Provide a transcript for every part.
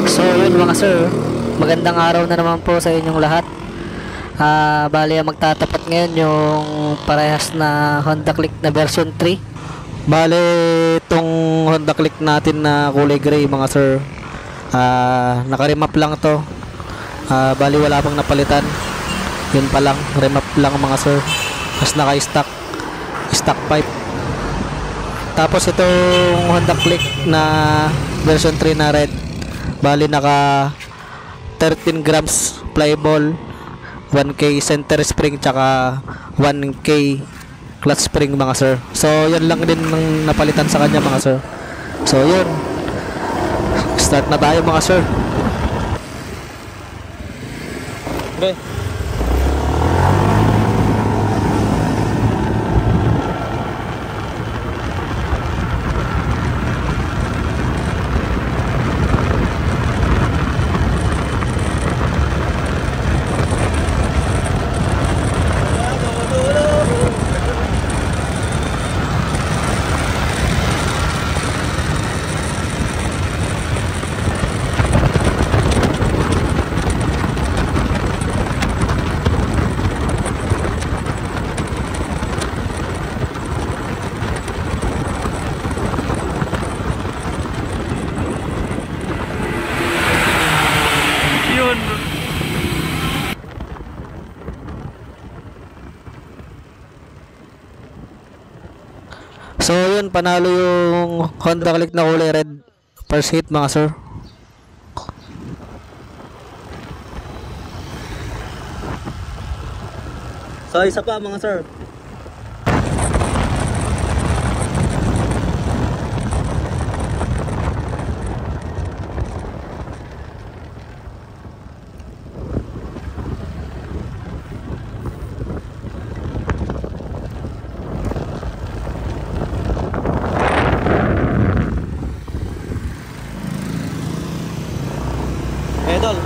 So yun mga sir, magandang araw na naman po sa inyong lahat. Bali ang magtatapat ngayon yung parehas na Honda Click na version 3. Bali itong Honda Click natin na kulay gray mga sir, naka-remap lang to. Bali wala pang napalitan. Yun pa lang, remap lang mga sir. Mas stock pipe. Tapos itong Honda Click na version 3 na red, bali naka 13 grams flyball, 1K center spring, tsaka 1K clutch spring mga sir. So yan lang din ang napalitan sa kanya mga sir. So yun, start na tayo mga sir. Okay. So yun, panalo yung Honda Click na kulay red. First hit mga sir. So isa pa mga sir. Idol.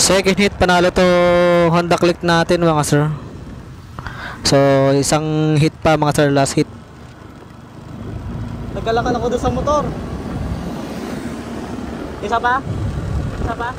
Second hit, panalo to Honda Click natin mga sir. So isang hit pa mga sir, last hit. Nagkalakan ako doon sa motor. Isa pa? Isa pa?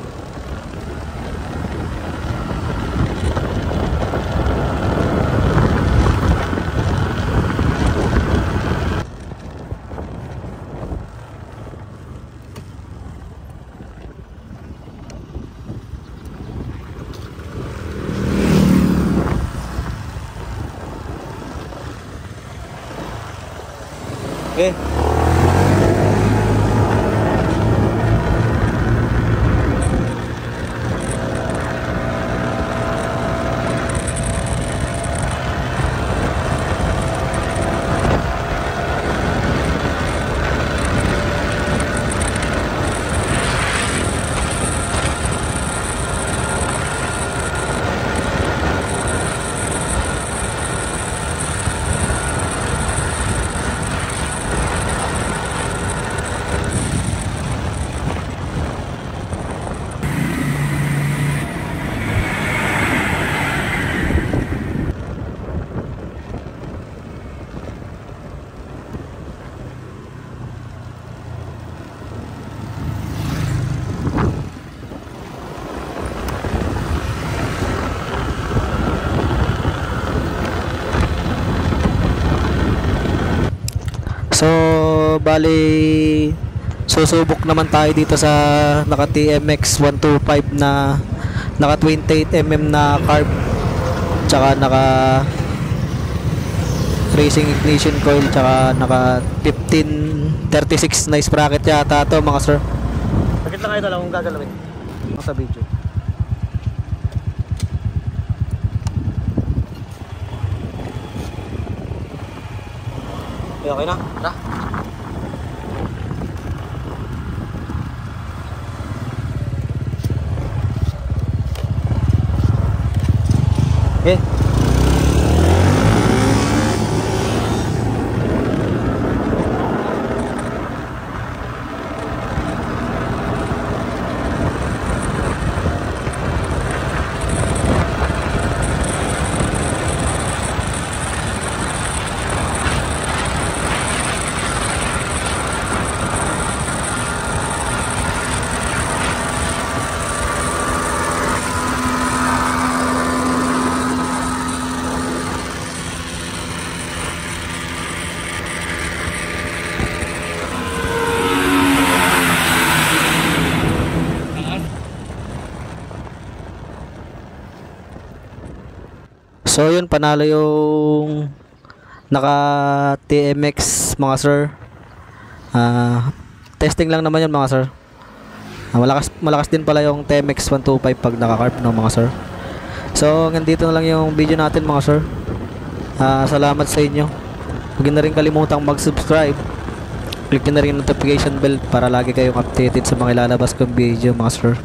Okay. So bali susubok naman tayo dito sa naka TMX 125 na naka 28mm na carb, tsaka naka racing ignition coil, tsaka naka 1536 na sprocket yata to mga sir. Bakit lang kayo lang kung gagalawin sa video. Okay na? Tara. Okay. So yun, panalo yung naka TMX mga sir. Testing lang naman yun mga sir. Malakas din pala yung TMX 125 pag naka-carb ng mga sir. So hanggang dito na lang yung video natin mga sir. Salamat sa inyo. Huwag na rin kalimutang mag-subscribe. Click nyo na rin yung notification bell para lagi kayong updated sa mga ilalabas kong video mga sir.